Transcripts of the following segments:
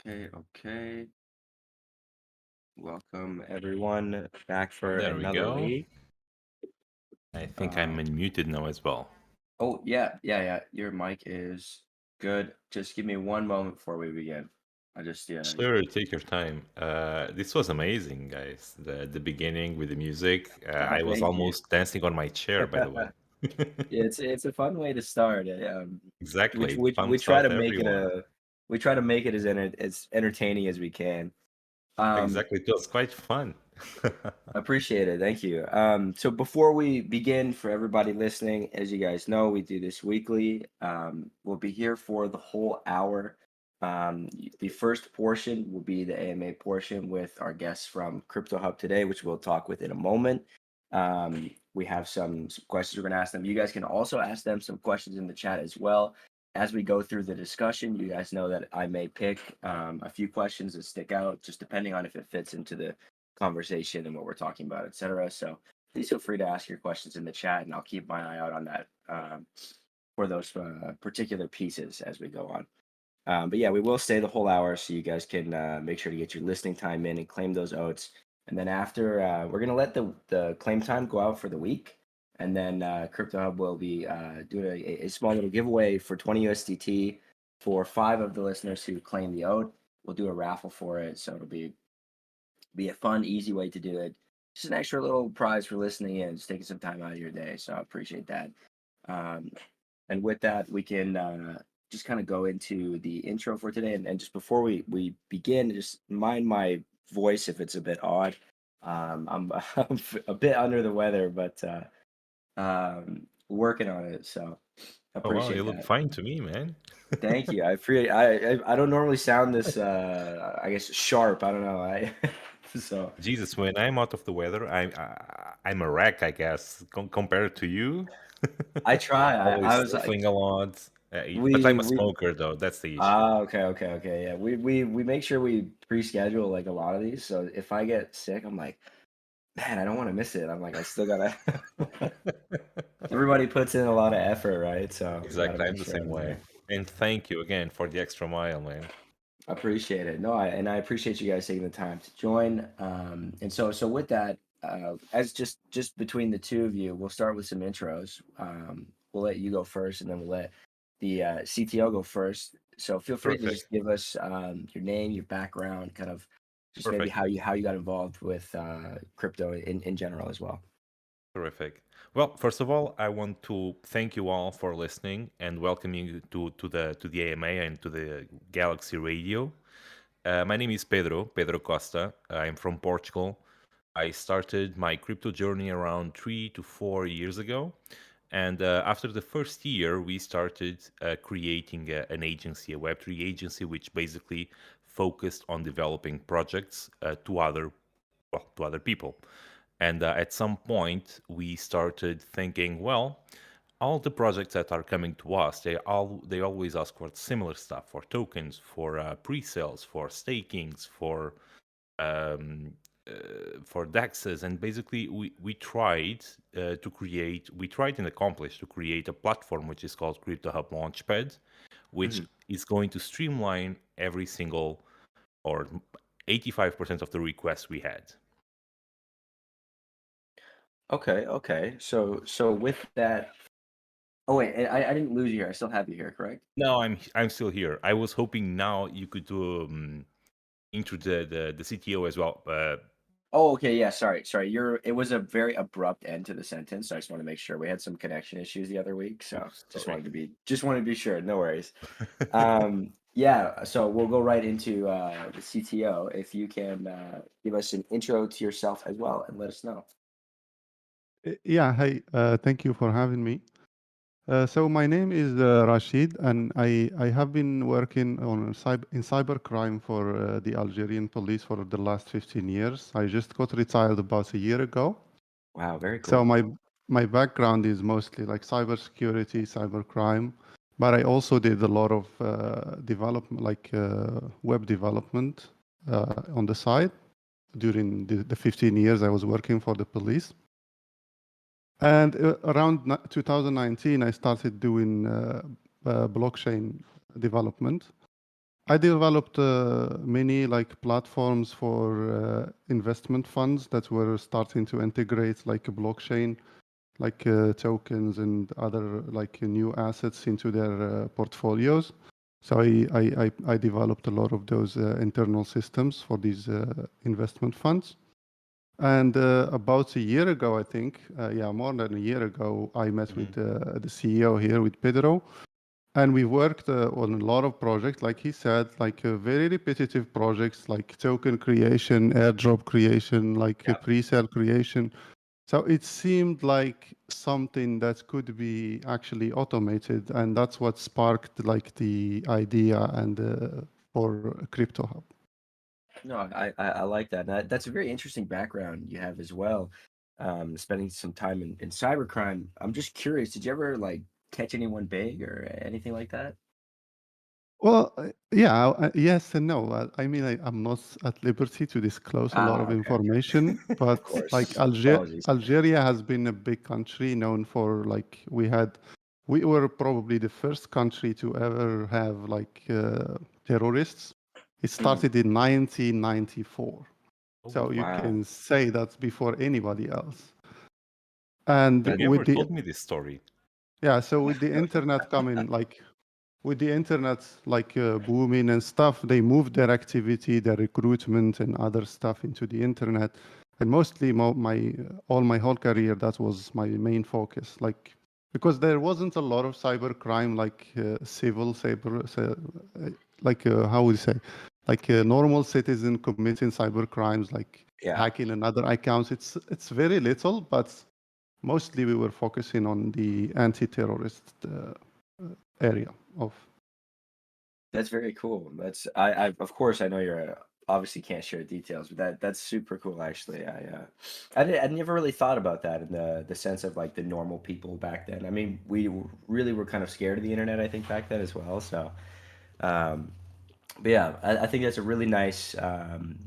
Okay. Welcome everyone back for There we another go. week. I think I'm Um, unmuted now as well. yeah. Your mic is good. Just give me one moment before we begin. I just Sure, take your time. This was amazing, guys. The beginning with the music. I was thank you. almost dancing on my chair, by the way. It's a fun way to start. Exactly. We Fun try start, to make it everyone. as entertaining as we can. Um, Exactly. It was quite fun. Appreciate it. Thank you. So before we begin, for everybody listening, as you guys know, we do this weekly. We'll be here for the whole hour. The first portion will be the AMA portion with our guests from CryptoHub today, which we'll talk with in a moment. We have some questions we're going to ask them. You guys can also ask them some questions in the chat as well. As we go through the discussion, you guys know that I may pick a few questions that stick out, just depending on if it fits into the conversation and what we're talking about, etc. So please feel free to ask your questions in the chat, and I'll keep my eye out on that for those particular pieces as we go on. But yeah, we will stay the whole hour, so you guys can make sure to get your listening time in and claim those oats. And then after, we're gonna let the claim time go out for the week, and then CryptoHub will be doing a small little giveaway for 20 USDT for 5 of the listeners who claim the oat. We'll do a raffle for it, so it'll be a fun, easy way to do it. Just an extra little prize for listening in, just taking some time out of your day. So I appreciate that. Um, and with that, we can just kind of go into the intro for today. And just before we begin, just mind my voice if it's a bit odd. I'm a bit under the weather, but working on it. So Oh, wow, you appreciate look that. fine to me, man. Thank you. I don't normally sound this I guess sharp. I don't know. I so Jesus, when I'm out of the weather, I'm a wreck, I guess, compared to you. I try. I Always was like sniffling a lot. But I'm a we smoker, though. That's the issue. okay. Yeah. We make sure we pre-schedule like a lot of these. So if I get sick, I'm like, man, I don't want to miss it. I'm like, I still gotta everybody puts in a lot of effort, right? So we gotta Exactly, make I'm the sure same I'm way. there. And thank you again for the extra mile, man. Appreciate it. No, I appreciate you guys taking the time to join. And so with that, as just between the two of you, we'll start with some intros. We'll let you go first, and then we'll let the CTO go first. So feel free to Perfect. just give us your name, your background, kind of just maybe Perfect. how you got involved with crypto in general as well. Terrific. Well, first of all, I want to thank you all for listening and welcoming you to the AMA and to the Galaxy Radio. My name is Pedro Costa. I'm from Portugal. I started my crypto journey around 3 to 4 years ago. And after the first year, we started creating an agency, a Web3 agency, which basically focused on developing projects to other people. And at some point, we started thinking, well, all the projects that are coming to us, they always ask for similar stuff, for tokens, for pre-sales, for stakings, um, for DEXs, and basically we tried we tried and accomplished to create a platform which is called CryptoHub Launchpad, which Mhm. is going to streamline every single or 85% of the requests we had. Okay. So with that, oh wait, I didn't lose you here. I still have you here, correct? No, I'm still here. I was hoping now you could intro the CTO as well. Oh, okay. Yeah. Sorry. It was a very abrupt end to the sentence. So I just want to make sure we had some connection issues the other week. So Oops, sorry. just wanted to be sure. No worries. Yeah. So we'll go right into the CTO. If you can give us an intro to yourself as well and let us know. Yeah, hi. Thank you for having me. So my name is Rashid, and I have been working on cybercrime for the Algerian police for the last 15 years. I just got retired about a year ago. Wow. Very So cool. my background is mostly like cybersecurity, cybercrime, but I also did a lot of development, like web development on the side during the 15 years I was working for the police. And around 2019, I started doing blockchain development. I developed many like platforms for investment funds that were starting to integrate like a blockchain, like tokens and other like new assets into their portfolios. So I developed a lot of those internal systems for these investment funds. And about a year ago, I think, yeah, more than a year ago, I met with the CEO here, with Pedro, and we worked on a lot of projects, like he said, like very repetitive projects, like token creation, airdrop creation, like Yeah. pre-sale creation. So it seemed like something that could be actually automated, and that's what sparked like the idea and for CryptoHub. No, I like that. That's a very interesting background you have as well. Spending some time in cybercrime. I'm just curious, did you ever like catch anyone big or anything like that? Well, yeah, yes and no. I mean, I'm not at liberty to disclose a lot Ah, of okay. information, Of but like course. Apologies. Algeria has been a big country known for like we were probably the first country to ever have like terrorists. It Mm, started in 1994, Oh, so you wow. can say that's before anybody else. And That you with never the told me this story. yeah, so with the internet coming, like with the internet like booming and stuff, they moved their activity, their recruitment and other stuff into the internet. And mostly all my whole career, that was my main focus. Like, because there wasn't a lot of cyber crime, like civil cyber, like how would you say, like a normal citizen committing cyber crimes, like yeah. hacking another accounts. It's very little, but mostly we were focusing on the anti-terrorist area of. That's very cool. I of course I know you're obviously can't share details, but that's super cool actually. I never really thought about that in the sense of like the normal people back then. I mean, really were kind of scared of the internet, I think, back then as well. So, um, but yeah, I think that's a really nice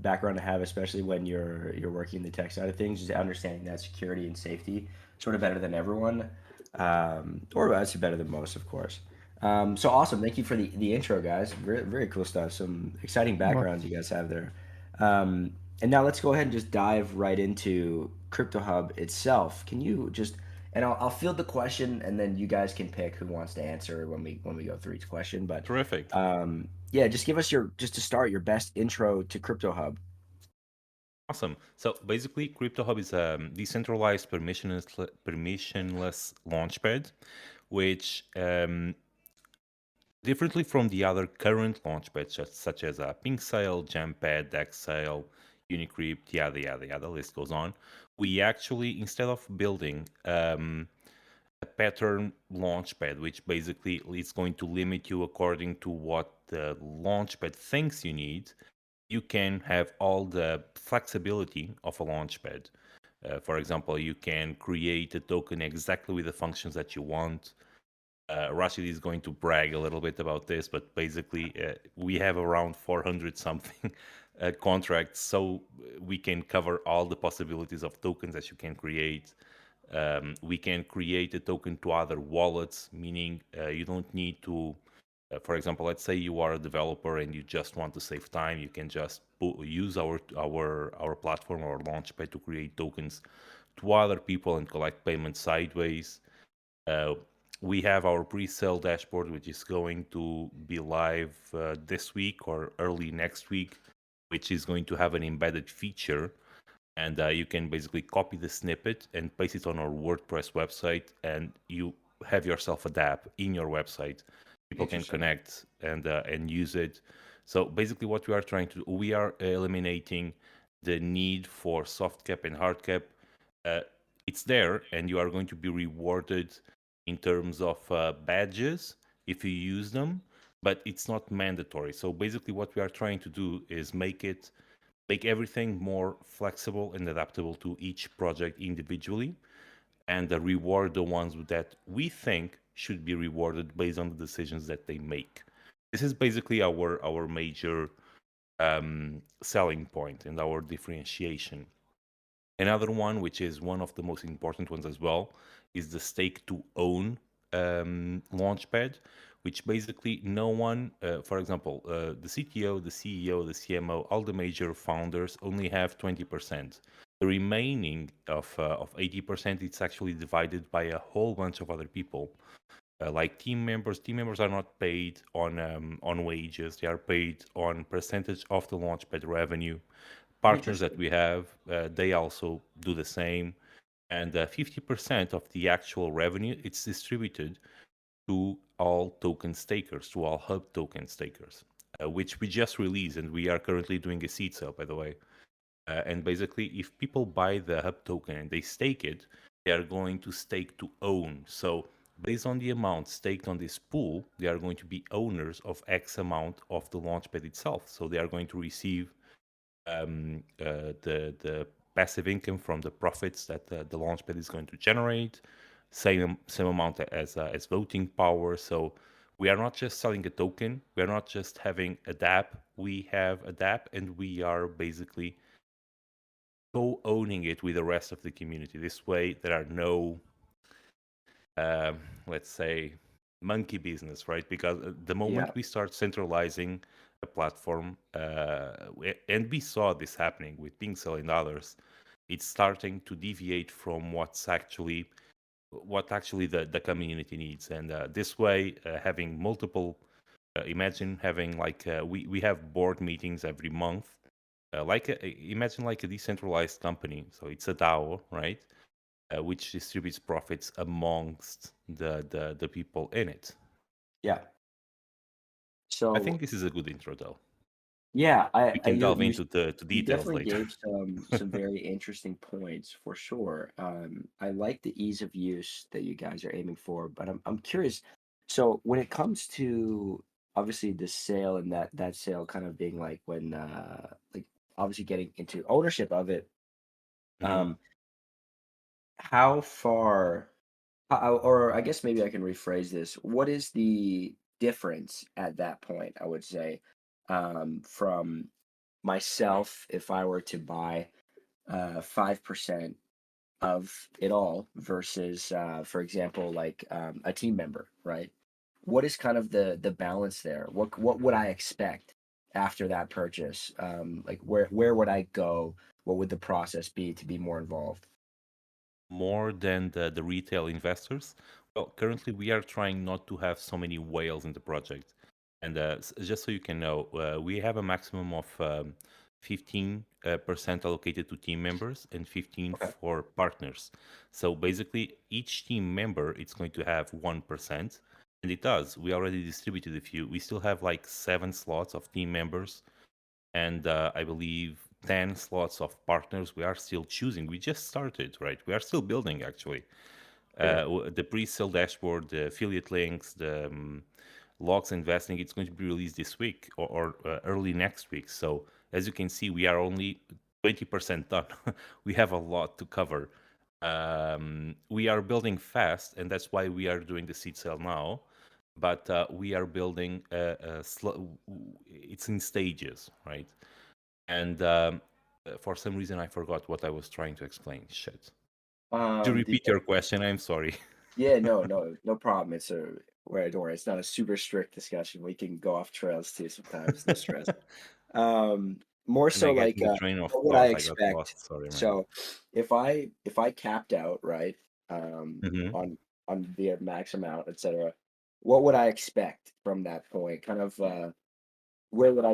background to have, especially when you're working the tech side of things, just understanding that security and safety sort of better than everyone, or actually better than most, of course. So awesome! Thank you for the intro, guys. Very cool stuff. Some exciting But backgrounds you guys have there. And now let's go ahead and just dive right into CryptoHub itself. Can you just and I'll field the question, and then you guys can pick who wants to answer when we go through each question. But Terrific. yeah, just give us just to start, your best intro to CryptoHub. Awesome. So basically, CryptoHub is a decentralized permissionless launchpad, which differently from the other current launchpads such as Pink Sale, Jampad, Dexsale, Unicrypt, yada yada yada, list goes on. We actually, instead of building a pattern launchpad, which basically is going to limit you according to what the launchpad thinks you need, you can have all the flexibility of a launchpad. For example, you can create a token exactly with the functions that you want. Rashid is going to brag a little bit about this, but basically, we have around 400 something contracts, so we can cover all the possibilities of tokens that you can create. We can create a token to other wallets, meaning you don't need to, for example, let's say you are a developer and you just want to save time, you can just use our platform or launchpad to create tokens to other people and collect payments sideways. We have our pre-sale dashboard, which is going to be live this week or early next week, which is going to have an embedded feature. And you can basically copy the snippet and paste it on our WordPress website, and you have yourself a dApp in your website. People can Interesting. connect and use it. So basically, what we are trying to do, we are eliminating the need for soft cap and hard cap. It's there, and you are going to be rewarded in terms of badges if you use them, but it's not mandatory. So basically, what we are trying to do is make everything more flexible and adaptable to each project individually, and reward the ones that we think should be rewarded based on the decisions that they make. This is basically our major selling point and our differentiation. Another one, which is one of the most important ones as well, is the stake to own launchpad, which basically no one, for example, the CTO, the CEO, the CMO, all the major founders only have 20%. The remaining of 80%, it's actually divided by a whole bunch of other people, like team members. Team members are not paid on wages; they are paid on percentage of the Launchpad revenue. Partners that Interesting. we have, they also do the same, and 50% of the actual revenue, it's distributed to all token stakers, to all Hub token stakers, which we just released, and we are currently doing a seed sale, by the way. And basically, if people buy the Hub token and they stake it, they are going to stake to own. So based on the amount staked on this pool, they are going to be owners of X amount of the Launchpad itself. So they are going to receive the passive income from the profits that the Launchpad is going to generate, same amount as voting power. So we are not just selling a token. We are not just having a dApp. We have a dApp, and we are basically co-owning it with the rest of the community. This way, there are no, let's say, monkey business, right? Because the moment Yeah. we start centralizing a platform, and we saw this happening with Pinkcell and others, it's starting to deviate from what actually the community needs. And this way, having multiple, imagine having like we have board meetings every month, imagine like a decentralized company. So it's a DAO, right? Which distributes profits amongst the people in it. Yeah. I think So this is a good intro, though. yeah, We can delve you into the you details definitely later. gave some very interesting points for sure. I like the ease of use that you guys are aiming for, but I'm curious. So when it comes to obviously the sale and that sale kind of being like when like obviously getting into ownership of it, Mhm. um, how far or I guess maybe I can rephrase this. What is the difference at that point, I would say, from myself if I were to buy 5% of it all versus, for example, like a team member, right? What is kind of the balance there? What would I expect after that purchase? Like where would I go? What would the process be to be more involved? More than the retail investors. Well, currently we are trying not to have so many whales in the project. And just so you can know, we have a maximum of 15% allocated to team members and 15 Okay. for partners. So basically, each team member it's going to have 1%, and it does. We already distributed a few. We still have like 7 slots of team members, and I believe 10 slots of partners. We are still choosing. We just started, right? We are still building, actually. Okay. The pre-sale dashboard, the affiliate links, the logs investing, it's going to be released this week or early next week. So as you can see, we are only 20% done. We have a lot to cover. We are building fast, and that's why we are doing the seed sale now. But we are building it's in stages, right? And for some reason, I forgot what I was trying to explain. Shit. To The repeat your question, I'm sorry. Yeah, no problem. Don't worry, it's not a super strict discussion. We can go off trails too sometimes, no stress. More And I so get like in the train of what would I thought. I got expect? lost. Sorry, man. So if I capped out, right, Hmm. on the max amount, etc., what would I expect from that point? Kind of where would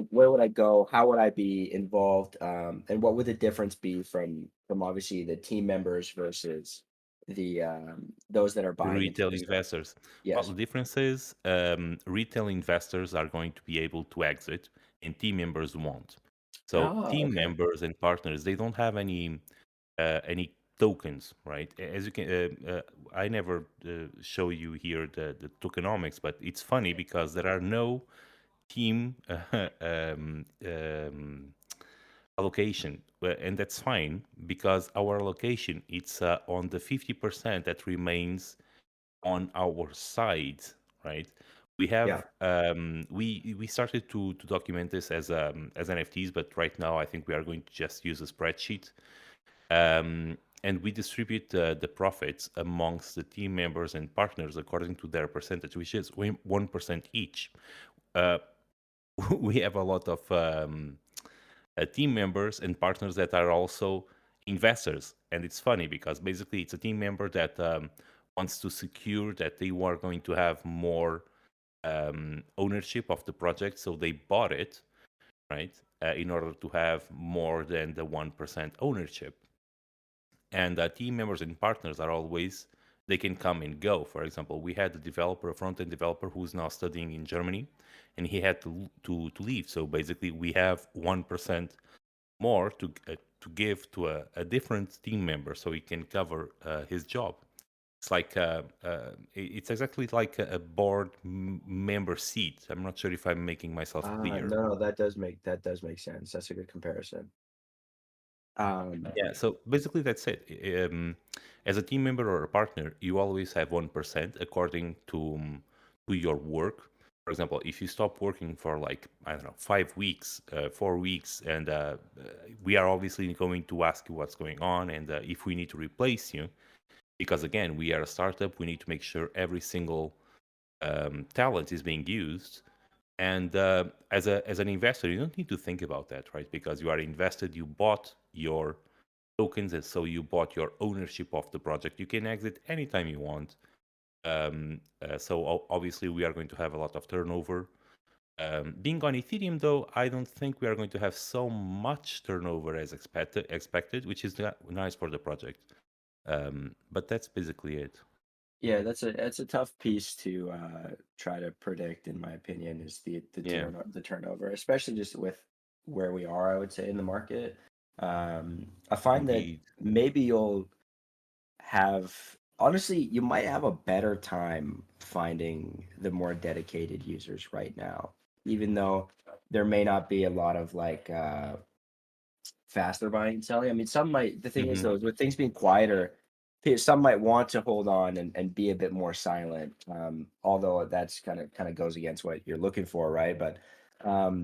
I go? How would I be involved? And what would the difference be from obviously the team members versus the those that are The buying into retail the sale? investors. Well, Yes. the difference is retail investors are going to be able to exit, and team members won't. So Ah, team okay. members and partners, they don't have any tokens, right? As you can, I never show you here the tokenomics, but it's funny because there are no team allocation, and that's fine because our allocation it's on the 50% that remains on our side, right? We Yeah. have we started to document this as NFTs, but right now I think we are going to just use a spreadsheet. and we distribute the profits amongst the team members and partners according to their percentage, which is 1% each. Uh, we have a lot of team members and partners that are also investors, and it's funny because basically it's a team member that wants to secure that they are going to have more ownership of the project, so they bought it, right, in order to have more than the 1% ownership. And team members and partners are always, they can come and go. For example, we had a developer, a front-end developer, who's now studying in Germany, and he had to leave. So basically, we have 1% more to give to a different team member, so he can cover his job. It's like it's exactly like a board member seat. I'm not sure if I'm making myself clear. No, that does make sense. That's a good comparison. Yeah, so basically that's it. As a team member or a partner, you always have 1% according to your work. For example, if you stop working for like, I don't know, 5 weeks, 4 weeks, and we are obviously going to ask you what's going on and if we need to replace you, because again, we are a startup, we need to make sure every single talent is being used. And as an investor, you don't need to think about that, right? Because you are invested, you bought your tokens, and so you bought your ownership of the project. You can exit anytime you want. So obviously, we are going to have a lot of turnover. Being on Ethereum, though, I don't think we are going to have so much turnover as expected, which is nice for the project. But that's basically it. Yeah, that's a tough piece to try to predict, in my opinion, is the Yeah. turnover, especially just with where we are, I would say, in the market. I find that Indeed. maybe you'll have, honestly, you might have a better time finding the more dedicated users right now, even though there may not be a lot of like faster buying and selling. I mean, some might. The thing is, though, is with things being quieter, some might want to hold on and be a bit more silent. Although that's kind of goes against what you're looking for, right? But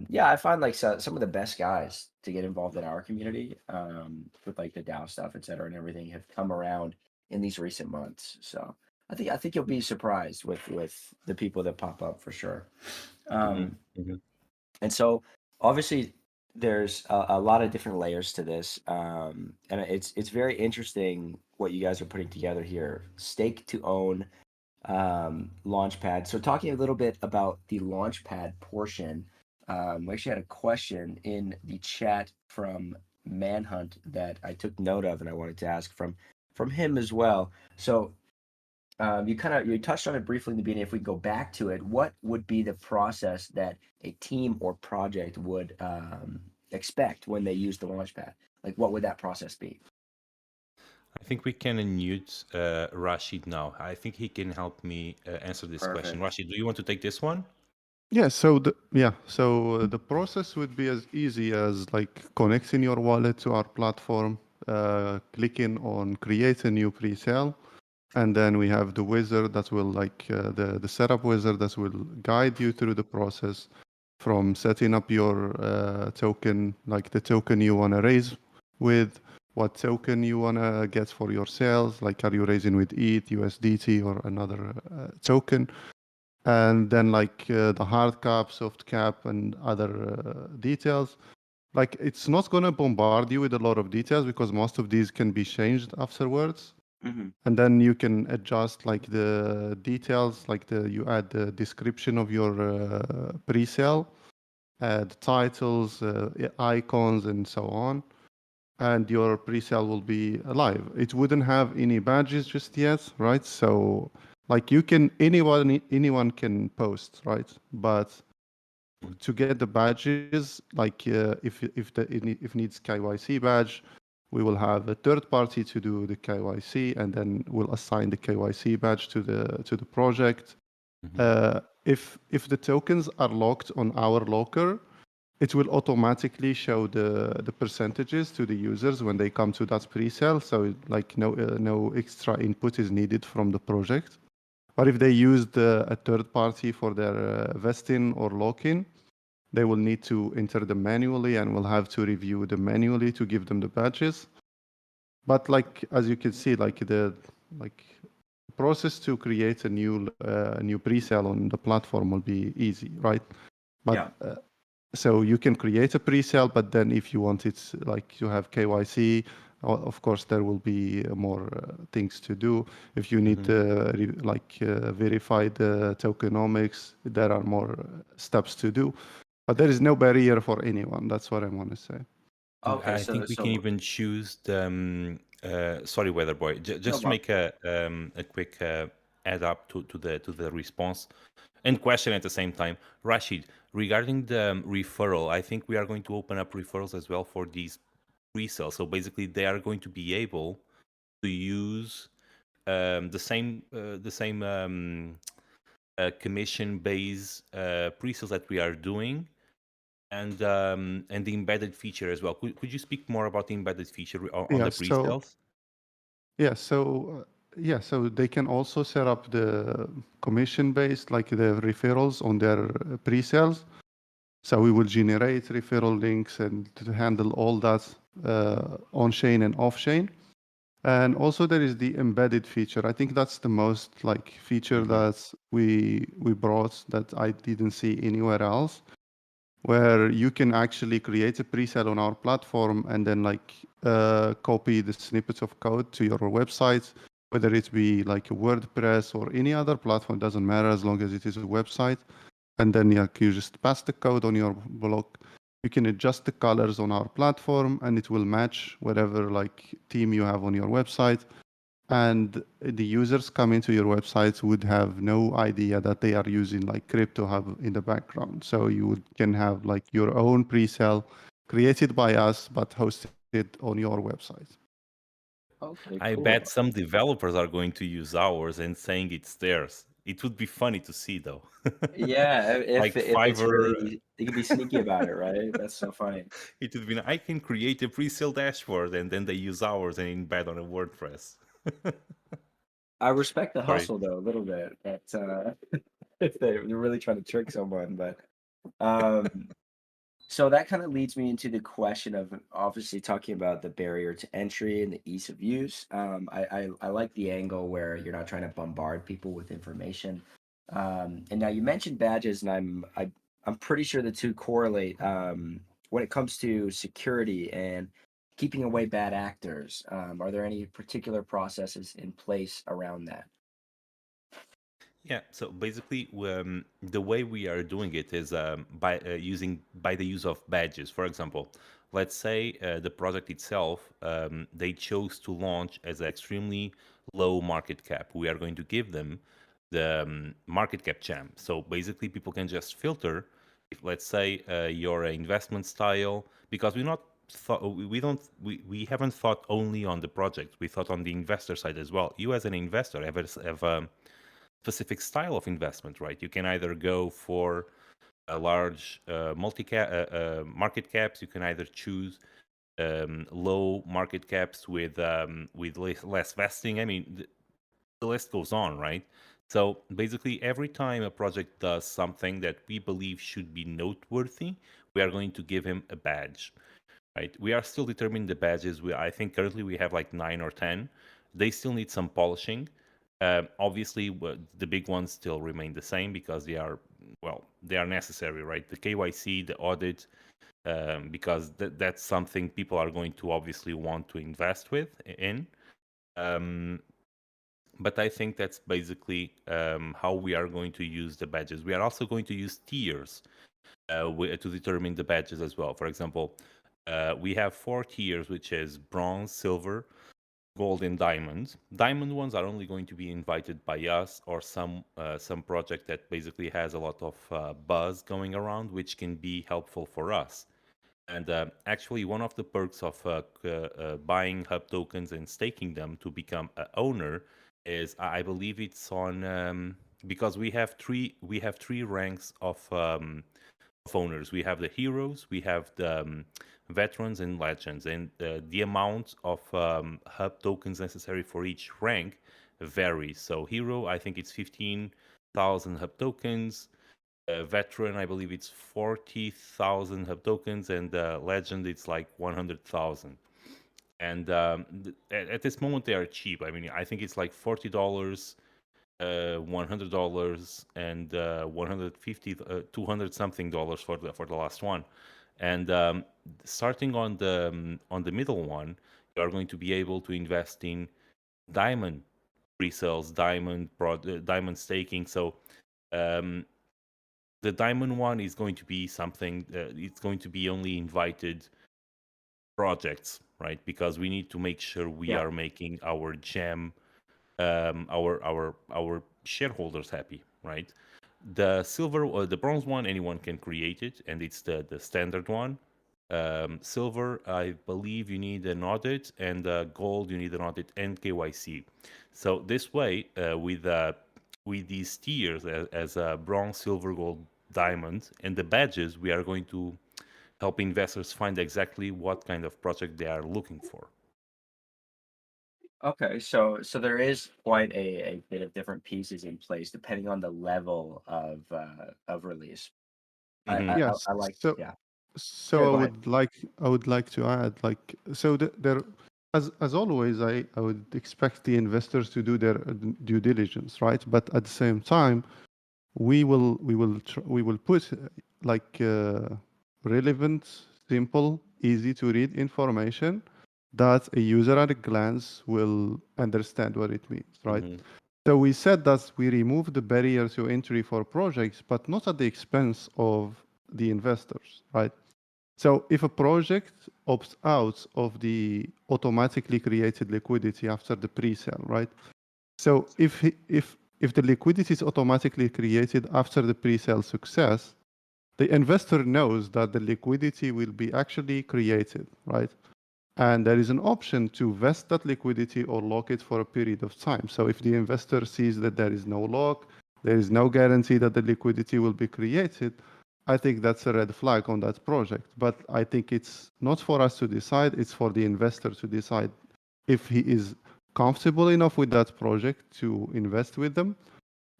yeah, I find like some of the best guys to get involved in our community with like the DAO stuff, et cetera, and everything have come around in these recent months. So I think you'll be surprised with the people that pop up for sure. And so obviously there's a lot of different layers to this, and it's very interesting what you guys are putting together here. Stake to own Launchpad. So talking a little bit about the Launchpad portion, we actually had a question in the chat from Manhunt that I took note of, and I wanted to ask from him as well. So you touched on it briefly in the beginning. If we go back to it, what would be the process that a team or project would expect when they use the Launchpad? Like, what would that process be? I think we can unmute Rashid now. I think he can help me answer this question. Rashid, do you want to take this one? Yeah, so the process would be as easy as like connecting your wallet to our platform, clicking on create a new pre-sale, and then we have the wizard that will the setup wizard that will guide you through the process from setting up your token, like the token you want to raise with, what token you want to get for your sales, like are you raising with ETH, USDT, or another token, and then the hard cap, soft cap, and other details. Like it's not going to bombard you with a lot of details because most of these can be changed afterwards. And then you can adjust like the details, you add the description of your pre-sale, add titles, icons, and so on, and your pre-sale will be live. It wouldn't have any badges just yet, right? So like anyone can post, right? But to get the badges, if needs KYC badge, we will have a third party to do the KYC, and then we'll assign the KYC badge to the project. If the tokens are locked on our locker, it will automatically show the percentages to the users when they come to that pre-sale. So like no extra input is needed from the project. But if they used a third party for their vesting or lock-in, they will need to enter them manually, and we'll have to review them manually to give them the badges. But like as you can see, like the process to create a new pre-sale on the platform will be easy, right? But so you can create a pre-sale, but then if you want it like you have KYC, of course there will be more things to do. If you need to verify the tokenomics, there are more steps to do. But there is no barrier for anyone. That's what I want to say. Okay, I think we can even choose the. Sorry, Weatherboy. Just to make a quick add up to the response and question at the same time, Rashid. Regarding the referral, I think we are going to open up referrals as well for these pre-sales. So basically, they are going to be able to use the same commission-based pre-sales that we are doing, and the embedded feature as well. Could you speak more about the embedded feature on the pre-sales? So they can also set up the commission-based, like the referrals on their pre-sales. So we will generate referral links and to handle all that on-chain and off-chain. And also there is the embedded feature. I think that's the most feature that we brought that I didn't see anywhere else, where you can actually create a pre-sale on our platform and then copy the snippets of code to your website, whether it be like a WordPress or any other platform, doesn't matter as long as it is a website. And then you just pass the code on your blog. You can adjust the colors on our platform and it will match whatever theme you have on your website. And the users coming to your websites would have no idea that they are using CryptoHub in the background. So you can have your own pre-sale created by us, but hosted on your website. Okay, I cool. bet some developers are going to use ours and saying it's theirs. It would be funny to see, though. Yeah, if it's Fiverr, really, you can be sneaky about it, right? That's so funny. it would be. I can create a pre-sale dashboard, and then they use ours and embed on a WordPress. I respect the Sorry. hustle though a little bit. That if they're really trying to trick someone, but so that kind of leads me into the question of obviously talking about the barrier to entry and the ease of use. I like the angle where you're not trying to bombard people with information. And now you mentioned badges, and I'm pretty sure the two correlate when it comes to security and keeping away bad actors. Are there any particular processes in place around that? Yeah, so basically, the way we are doing it is by the use of badges. For example, let's say the project itself, they chose to launch as an extremely low market cap. We are going to give them the market cap champ. So basically, people can just filter. If let's say your investment style, because we haven't thought only on the project. We thought on the investor side as well. You as an investor have a specific style of investment, right? You can either go for a large market caps. You can either choose low market caps with less vesting. I mean, the list goes on, right? So basically, every time a project does something that we believe should be noteworthy, we are going to give him a badge, right? We are still determining the badges. I think currently we have like 9 or 10. They still need some polishing. Obviously, the big ones still remain the same because they are necessary, right? The KYC, the audit, because that's something people are going to obviously want to invest in. But I think that's basically how we are going to use the badges. We are also going to use tiers to determine the badges as well. For example, we have 4 tiers, which is bronze, silver, gold, and diamond. Diamond ones are only going to be invited by us or some project that basically has a lot of buzz going around, which can be helpful for us. And actually, one of the perks of buying Hub tokens and staking them to become an owner is, I believe it's on because we have three ranks of owners. We have the heroes, we have the veterans and legends, and the amount of Hub tokens necessary for each rank varies. So hero, I think it's 15,000 Hub tokens. Veteran, I believe it's 40,000 Hub tokens, and legend, it's like 100,000. And at this moment they are cheap. I mean, I think it's like $40, $100, and 150, 200 something dollars for the last one. And starting on the middle one, you are going to be able to invest in diamond pre-sales, diamond staking. So um, the diamond one is going to be something. It's going to be only invited projects, right? Because we need to make sure we Yeah. are making our gem, our shareholders happy, right? The silver or the bronze one, anyone can create it, and it's the standard one. Silver, I believe you need an audit, and gold, you need an audit and KYC. So this way, with these tiers as bronze, silver, gold, diamond, and the badges, we are going to help investors find exactly what kind of project they are looking for. Okay, so there is quite a bit of different pieces in place depending on the level of release. Hmm. Yes. I like, So yeah. so Sure, I go ahead. would like to add, like, so there, as always, I would expect the investors to do their due diligence, right? But at the same time, we will put like relevant, simple, easy to read information that a user at a glance will understand what it means, right? Hmm. So we said that we remove the barrier to entry for projects, but not at the expense of the investors, right? So if a project opts out of the automatically created liquidity after the pre-sale, right? So if the liquidity is automatically created after the pre-sale success, the investor knows that the liquidity will be actually created, right? And there is an option to vest that liquidity or lock it for a period of time. So if the investor sees that there is no lock, there is no guarantee that the liquidity will be created, I think that's a red flag on that project. But I think it's not for us to decide, it's for the investor to decide if he is comfortable enough with that project to invest with them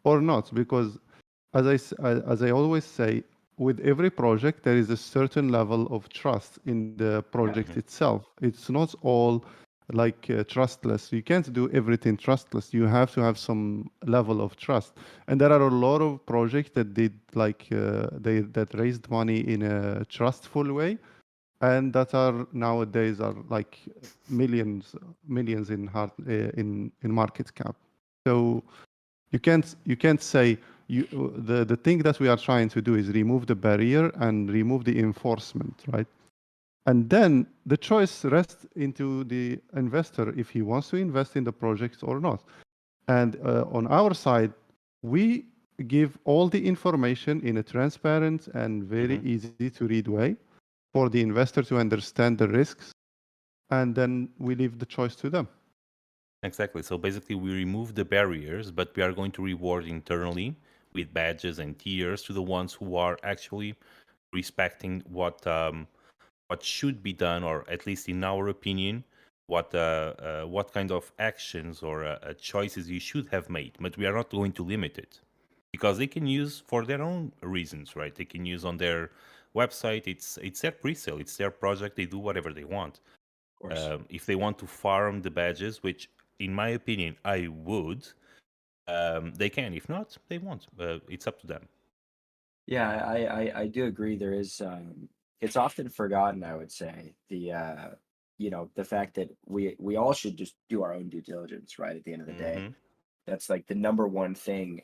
or not. Because as I always say, with every project, there is a certain level of trust in the project Hmm. itself. It's not all like trustless. You can't do everything trustless. You have to have some level of trust. And there are a lot of projects that did like that raised money in a trustful way, and that are nowadays are like millions in in market cap. So you can't say the thing that we are trying to do is remove the barrier and remove the enforcement, right? And then the choice rests into the investor if he wants to invest in the project or not. And on our side, we give all the information in a transparent and very Hmm. easy to read way for the investor to understand the risks, and then we leave the choice to them. Exactly. So basically, we remove the barriers, but we are going to reward internally with badges and tiers to the ones who are actually respecting what should be done, or at least in our opinion, what kind of actions or choices you should have made. But we are not going to limit it because they can use for their own reasons, right? They can use on their website. It's their pre-sale. It's their project. They do whatever they want. Of course. If they want to farm the badges, which in my opinion I would, they can. If not, they won't. It's up to them. Yeah, I do agree. There is it's often forgotten, I would say, the fact that we all should just do our own due diligence, right? At the end of the day. Hmm. That's like the number one thing.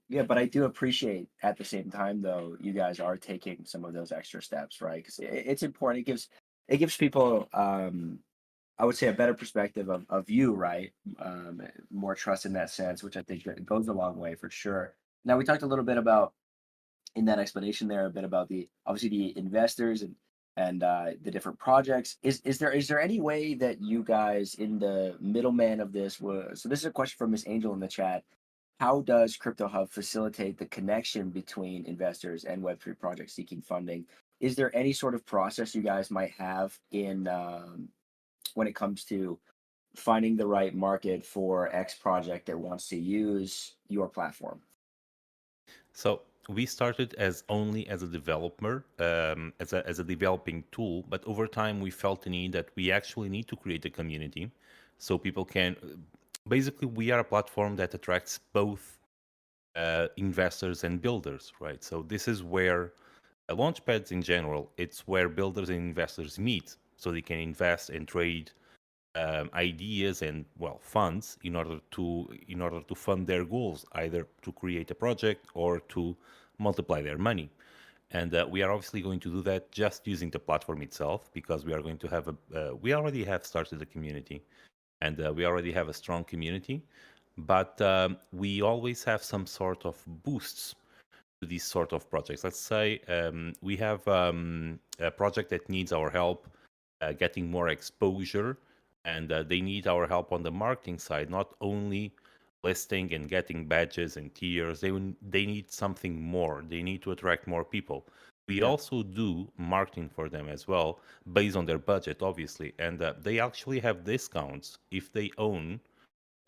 Yeah, but I do appreciate at the same time though, you guys are taking some of those extra steps, right? Because it's important. It gives people I would say a better perspective of you, right? More trust in that sense, which I think that goes a long way for sure. Now we talked a little bit about in that explanation there a bit about the obviously the investors and the different projects. Is there any way that you guys in the middleman of this was so this is a question from Miss Angel in the chat. How does CryptoHub facilitate the connection between investors and Web3 projects seeking funding? Is there any sort of process you guys might have in when it comes to finding the right market for X project that wants to use your platform? So we started as only as a developer, as a developing tool, but over time we felt the need that we actually need to create a community, so people can. Basically, we are a platform that attracts both investors and builders, right? So this is where launchpads in general, it's where builders and investors meet, so they can invest and trade ideas and funds in order to fund their goals, either to create a project or to multiply their money. And we are obviously going to do that just using the platform itself, because we are going to have we already have started a community, and we already have a strong community, but we always have some sort of boosts to these sort of projects. Let's say we have a project that needs our help getting more exposure, and they need our help on the marketing side, not only listing and getting badges and tiers. They need something more. They need to attract more people. We Yeah. also do marketing for them as well, based on their budget, obviously, and they actually have discounts if they own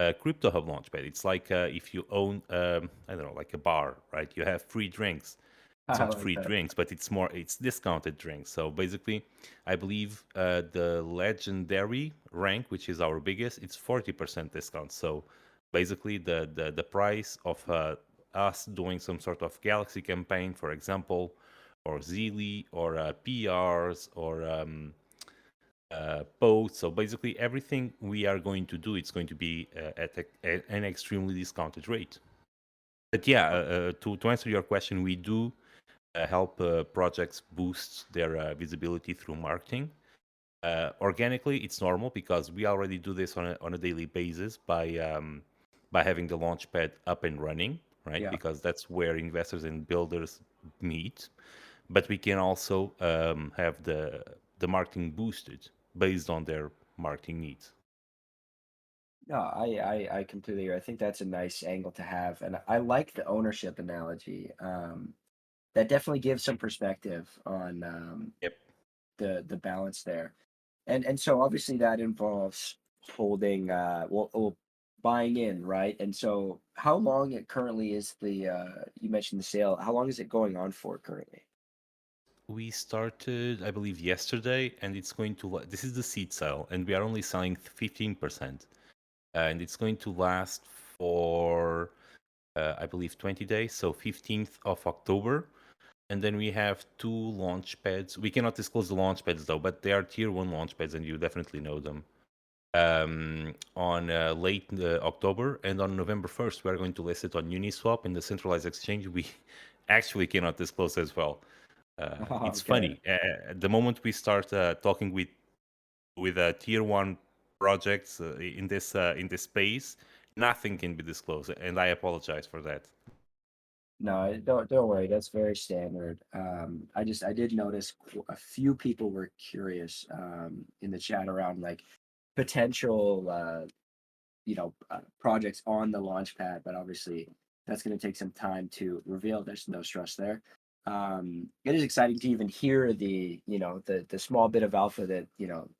CryptoHub Launchpad. It's like if you own, I don't know, like a bar, right? You have free drinks. It's I not like free that. drinks, but it's discounted drinks. So basically, I believe the legendary rank, which is our biggest, it's 40% discount. So basically, the price of us doing some sort of Galaxy campaign, for example, or Zeely, or PRs, or posts. So basically, everything we are going to do, it's going to be at an extremely discounted rate. But yeah, to answer your question, we do help projects boost their visibility through marketing. Organically, it's normal because we already do this on a daily basis by having the launchpad up and running, right? Yeah. Because that's where investors and builders meet. But we can also have the marketing boosted based on their marketing needs. No, I completely agree. I think that's a nice angle to have, and I like the ownership analogy. That definitely gives some perspective on Yep. the balance there, and so obviously that involves holding buying in, right? And so how long it currently is the you mentioned the sale. How long is it going on for currently? We started, I believe, yesterday, and it's going to. This is the seed sale, and we are only selling 15%, and it's going to last for, I believe, 20 days, so 15th of October. And then we have two launch pads. We cannot disclose the launch pads though, but they are tier one launch pads, and you definitely know them. On late October, and on November 1st, we are going to list it on Uniswap in the centralized exchange. We actually cannot disclose as well. It's Okay. funny. The moment we start talking with tier one projects in this space, nothing can be disclosed, and I apologize for that. No, don't worry. That's very standard. I did notice a few people were curious in the chat around like potential projects on the launchpad, but obviously that's going to take some time to reveal. There's no stress there. It is exciting to even hear the small bit of alpha that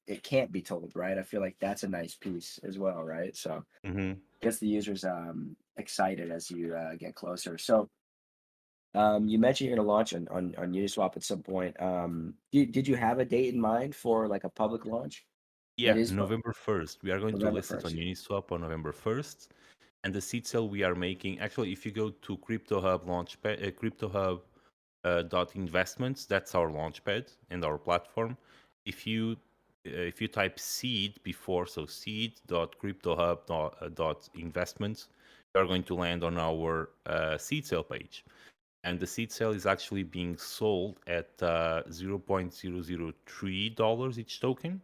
it can't be told, right? I feel like that's a nice piece as well, right? So Hmm. gets the users excited as you get closer. So you mentioned you're going to launch on Uniswap at some point. Did you have a date in mind for like a public launch? That Yeah, is November 1st. We are going to November list it on 1st. Uniswap on November 1st. And the seed sale we are making, actually, if you go to CryptoHub Launchpad, CryptoHub dot investments, that's our launchpad and our platform. If you type seed before, so seed.cryptohub dot investments, you are going to land on our seed sale page. And the seed sale is actually being sold at $0.003 each token.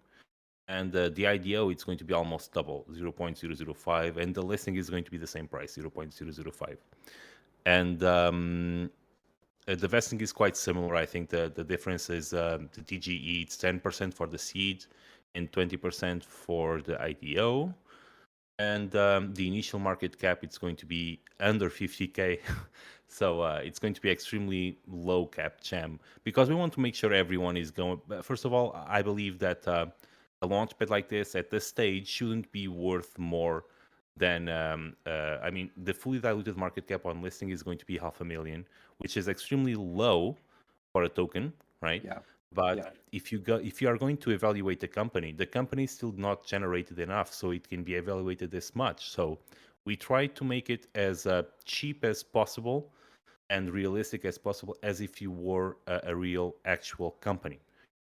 And the IDO, it's going to be almost double, 0.005, and the listing is going to be the same price, 0.005. And the vesting is quite similar. I think the difference is the TGE, it's 10% for the seed and 20% for the IDO. And the initial market cap, it's going to be under 50K. So it's going to be extremely low cap gem, because we want to make sure everyone is going. First of all, I believe that a launchpad like this at this stage shouldn't be worth more then I mean, the fully diluted market cap on listing is going to be 500,000, which is extremely low for a token, right? Yeah. But Yeah. if you are going to evaluate the company is still not generated enough, so it can be evaluated this much. So we try to make it as cheap as possible and realistic as possible, as if you were a real actual company,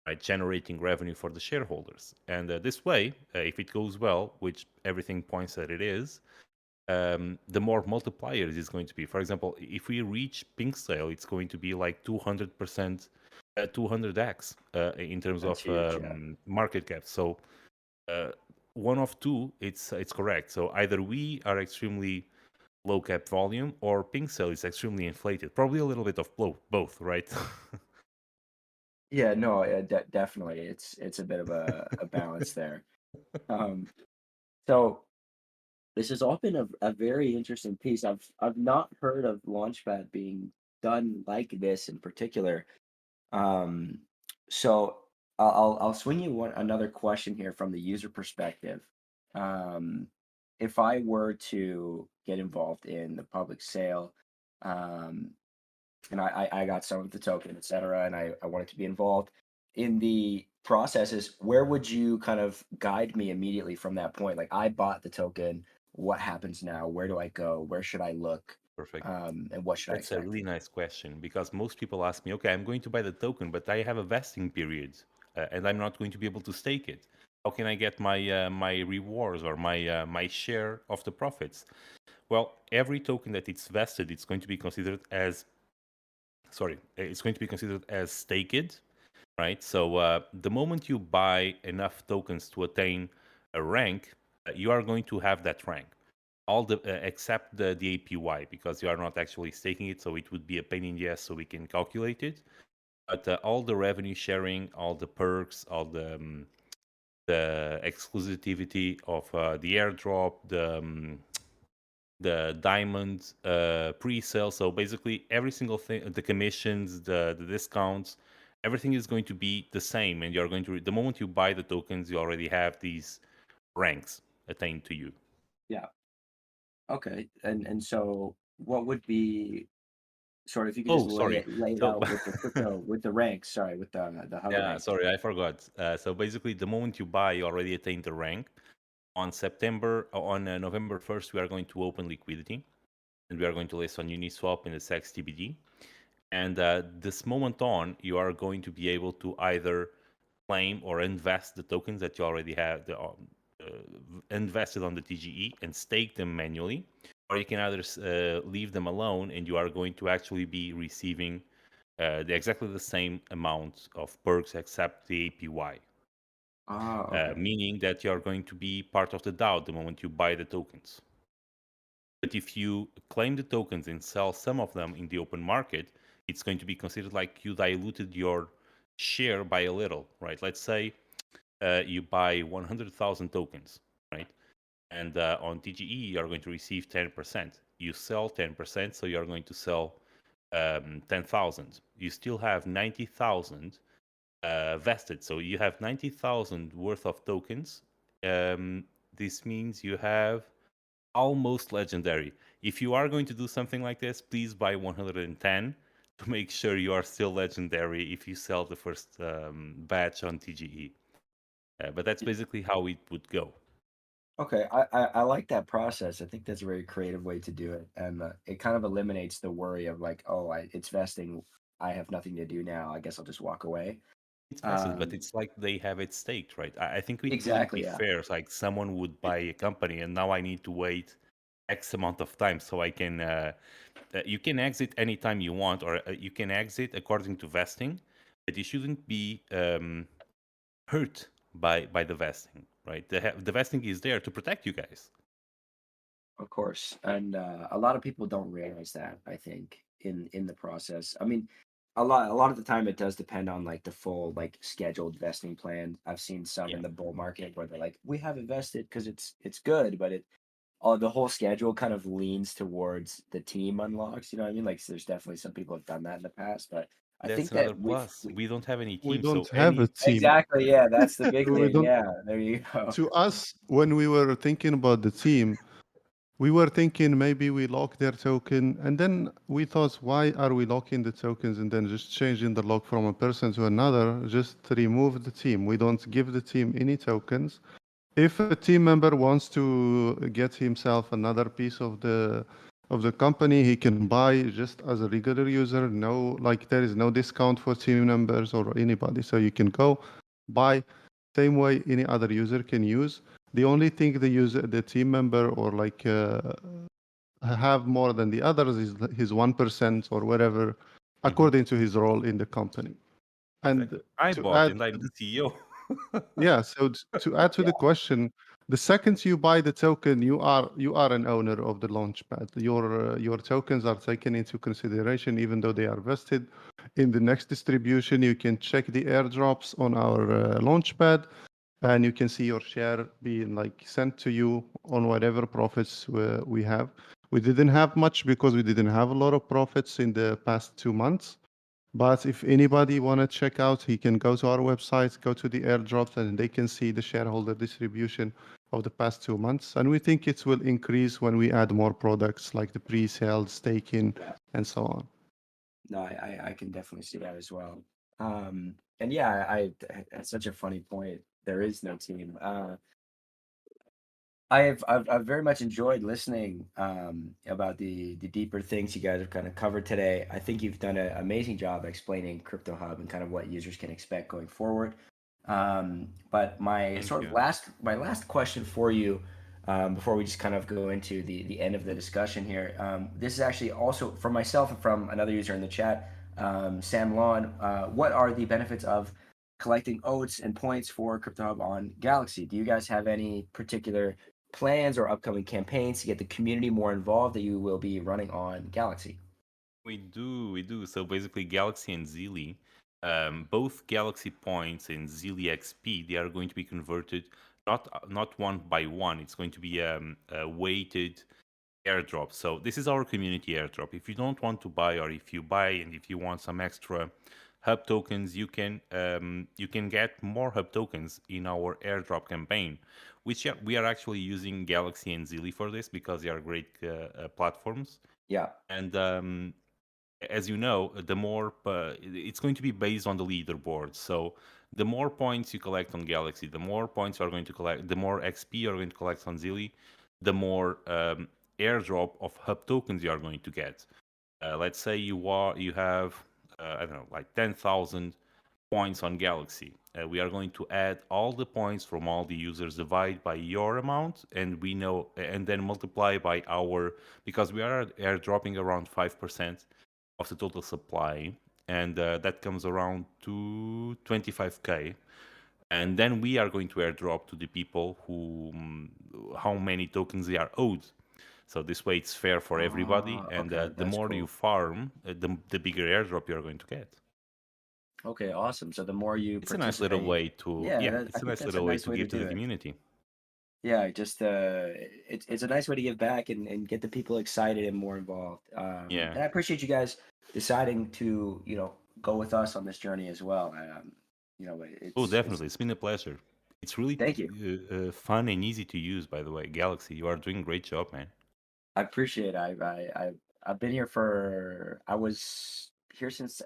right? Generating revenue for the shareholders. And this way, if it goes well, which everything points that it is, the more multipliers is going to be. For example, if we reach pink sale, it's going to be like 200%, 200x in terms That's of huge. Yeah. market cap. So one of two, it's correct. So either we are extremely low cap volume, or pink sale is extremely inflated. Probably a little bit of both, right? Yeah. No. Definitely. It's a bit of a balance there. Um. So this has all been a very interesting piece. I've not heard of Launchpad being done like this in particular. Um, so I'll swing you another question here from the user perspective. Um, if I were to get involved in the public sale, um, and I got some of the token, et cetera, and I wanted to be involved in the processes, where would you kind of guide me immediately from that point? Like I bought the token, what happens now? Where do I go? Where should I look? Perfect. And what should I That's a expect? really nice question, because most people ask me, okay, I'm going to buy the token, but I have a vesting period, and I'm not going to be able to stake it. How can I get my rewards or my share of the profits? Well, every token that it's vested, it's going to be considered as staked, right? So the moment you buy enough tokens to attain a rank, you are going to have that rank. All the except the APY, because you are not actually staking it, so it would be a pain in the ass. So we can calculate it, but all the revenue sharing, all the perks, all the exclusivity of the airdrop, the diamond pre-sale. So basically, every single thing, the commissions, the discounts, everything is going to be the same, and you're going to the moment you buy the tokens, you already have these ranks attained to you. Yeah. Okay. And so what would be sort of if you could just Oh, sorry. lay it So out with the crypto with the ranks, sorry, with the hub yeah, ranks. sorry, I forgot. So basically, the moment you buy, you already attained the rank. On November 1st, we are going to open liquidity, and we are going to list on Uniswap in the SexTBD. And this moment on, you are going to be able to either claim or invest the tokens that you already have invested on the TGE and stake them manually, or you can either leave them alone, and you are going to actually be receiving exactly the same amount of perks except the APY, Ah, okay. meaning that you are going to be part of the DAO the moment you buy the tokens. But if you claim the tokens and sell some of them in the open market, it's going to be considered like you diluted your share by a little, right? Let's say you buy 100,000 tokens, right? And on TGE, you're going to receive 10%. You sell 10%, so you're going to sell 10,000. You still have 90,000 vested. So you have 90,000 worth of tokens. This means you have almost legendary. If you are going to do something like this, please buy 110 to make sure you are still legendary if you sell the first batch on TGE. But that's basically how it would go. Okay, I like that process. I think that's a very creative way to do it, and it kind of eliminates the worry of like, oh, it's vesting. I have nothing to do now. I guess I'll just walk away. It's vested, but Um, it's like they have it staked, right? I think it wouldn't exactly. be Yeah. fair. It's like someone would buy a company and now I need to wait X amount of time so I can. You can exit anytime you want, or you can exit according to vesting, but you shouldn't be hurt by the vesting, right? The vesting is there to protect you guys. Of course, and a lot of people don't realize that, I think, in the process. I mean, a lot of the time it does depend on like the full like scheduled vesting plan. I've seen some Yeah, in the bull market where they're like, we have invested because it's good, but the whole schedule kind of leans towards the team unlocks. You know what I mean? Like, so there's definitely some people have done that in the past, but I that's think another that plus. we We don't have any We team, don't so have a any team. exactly, yeah, that's the big We thing. don't. Yeah, there you go. To us, when we were thinking about the team, we were thinking maybe we lock their token, and then we thought, why are we locking the tokens and then just changing the lock from a person to another? Just remove the team. We don't give the team any tokens. If a team member wants to get himself another piece of the company, he can buy just as a regular user. No, like there is no discount for team members or anybody. So you can go buy same way any other user can use. The only thing the team member or like have more than the others is his 1% or whatever, according to his role in the company. And Exactly. I to bought add, and I'm the CEO. yeah, so to add to the question, the second you buy the token, you are an owner of the Launchpad. Your tokens are taken into consideration, even though they are vested. In the next distribution, you can check the airdrops on our Launchpad, and you can see your share being like sent to you on whatever profits we have. We didn't have much because we didn't have a lot of profits in the past 2 months. But if anybody want to check out, he can go to our website, go to the airdrops, and they can see the shareholder distribution of the past 2 months. And we think it will increase when we add more products like the pre-sale, staking, Yeah. and so on. No, I can definitely see that as well. And yeah, that's such a funny point. There is no team. I've very much enjoyed listening about the deeper things you guys have kind of covered today. I think you've done an amazing job explaining CryptoHub and kind of what users can expect going forward. But my Thank sort of you. last question for you, before we just kind of go into the end of the discussion here. This is actually also from myself and from another user in the chat, Sam Lawn. What are the benefits of collecting oats and points for CryptoHub on Galaxy? Do you guys have any particular plans or upcoming campaigns to get the community more involved that you will be running on Galaxy? We do. So basically, Galaxy and Zili, both Galaxy points and Zili XP, they are going to be converted not one by one. It's going to be a weighted airdrop. So this is our community airdrop. If you don't want to buy, or if you buy and if you want some extra hub tokens, you can get more hub tokens in our airdrop campaign, which we are actually using Galaxy and Zili for this because they are great platforms. Yeah. And as you know, the more it's going to be based on the leaderboard. So the more points you collect on Galaxy, the more points you are going to collect, the more XP you are going to collect on Zili, the more airdrop of hub tokens you are going to get. Let's say you have I don't know, like 10,000 points on Galaxy. We are going to add all the points from all the users, divide by your amount, and we know, and then multiply by our, because we are airdropping around 5% of the total supply, and that comes around to 25k. And then we are going to airdrop to the people who how many tokens they are owed. So this way it's fair for everybody, and Okay, the that's more you cool. farm, the bigger airdrop you're going to get. Okay, awesome. So the more you It's a nice little participate, way to, yeah, yeah, I it's a think nice that's a little way nice to way to give to do the it. community. Yeah, just it's a nice way to give back and get the people excited and more involved. Yeah. And I appreciate you guys deciding to go with us on this journey as well. Oh, It's definitely. It's been a pleasure. It's really thank you. fun and easy to use, by the way. Galaxy, you are doing a great job, man. I appreciate it. I've been here I was here since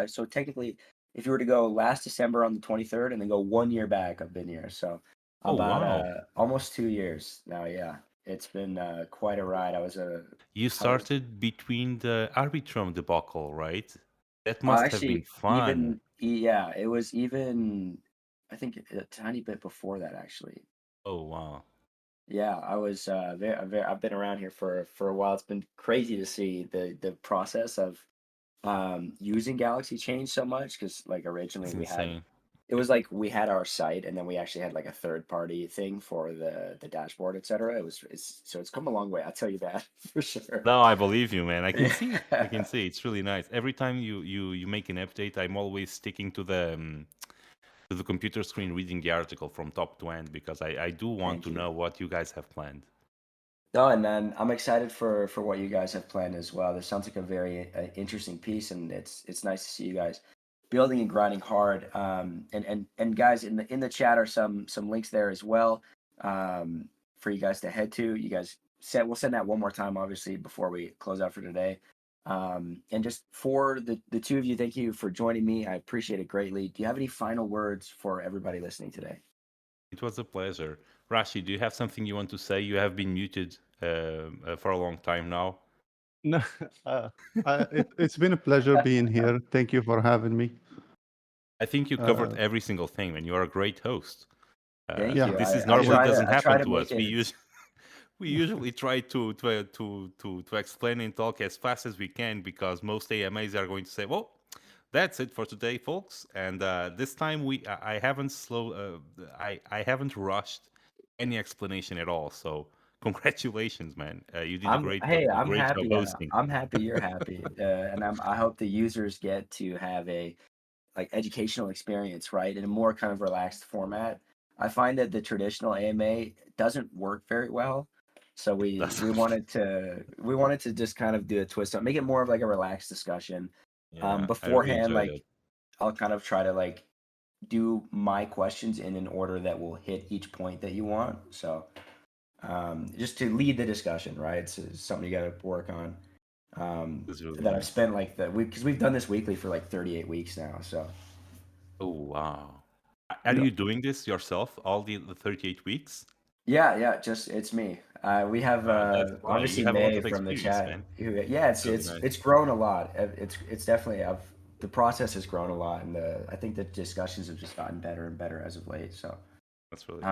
so technically, if you were to go last December on the 23rd and then go 1 year back, I've been here. So Oh, about wow. almost 2 years now. Yeah, it's been quite a ride. You I was started between the Arbitrum debacle, right? That must have been actually fun. yeah, it was even I think a tiny bit before that actually. Oh, wow. Yeah, I was I've been around here for a while. It's been crazy to see the process of using Galaxy change so much because like originally It's insane. it was like we had our site and then we actually had like a third party thing for the dashboard, etc. It's come a long way, I'll tell you that for sure. No, I believe you, man. I can see. I can Yeah. see. It's really nice. Every time you make an update, I'm always sticking to the computer screen reading the article from top to end because I do want Thank to you. know what you guys have planned. No, and then I'm excited for what you guys have planned as well. This sounds like a very interesting piece, and it's nice to see you guys building and grinding hard. And guys in the chat are some links there as well, for you guys to head to. You guys we'll send that one more time, obviously, before we close out for today. And just for the two of you, thank you for joining me. I appreciate it greatly. Do you have any final words for everybody listening today? It was a pleasure. Rashi, do you have something you want to say? You have been muted for a long time now. No, it's been a pleasure being here. Thank you for having me. I think you covered every single thing, and you are a great host. Thank Yeah. you. This is I normally try doesn't to, I try happen to to make us. We it. usually try to explain and talk as fast as we can, because most AMAs are going to say, "Well, that's it for today, folks." And this time I haven't I haven't rushed any explanation at all. So congratulations, man. You did a I'm great job happy. hosting. I'm happy you're happy, and I hope the users get to have a like educational experience, right, in a more kind of relaxed format. I find that the traditional AMA doesn't work very well, so we wanted to just kind of do a twist on, make it more of like a relaxed discussion. Yeah, I really Beforehand, enjoyed like it. I'll kind of try to like do my questions in an order that will hit each point that you want. So just to lead the discussion, right? It's something you got to work on. It's really That I've nice. spent like because we've done this weekly for like 38 weeks now. So Oh wow. Are you doing this yourself all the 38 weeks? yeah, just it's me. We have Wow, you obviously have a lot May of from the experience, chat. man. Yeah, It's really nice. it's grown a lot. It's definitely the process has grown a lot, and I think the discussions have just gotten better and better as of late. So That's really cool.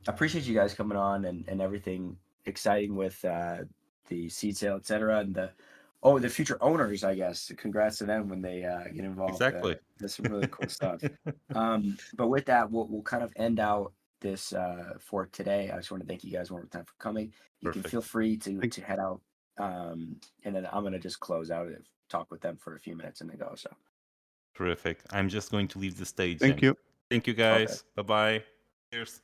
I appreciate you guys coming on and everything exciting with the seed sale, etc. And the future owners, I guess. Congrats to them when they get involved. Exactly. That's some really cool stuff. But with that, we'll kind of end out this for today. I just want to thank you guys one more time for coming. You can feel Perfect. free to head out, and then I'm gonna just close out and talk with them for a few minutes and then go. So Terrific. I'm just going to leave the stage Thank then. you. Thank you, okay. guys. Bye-bye. Cheers.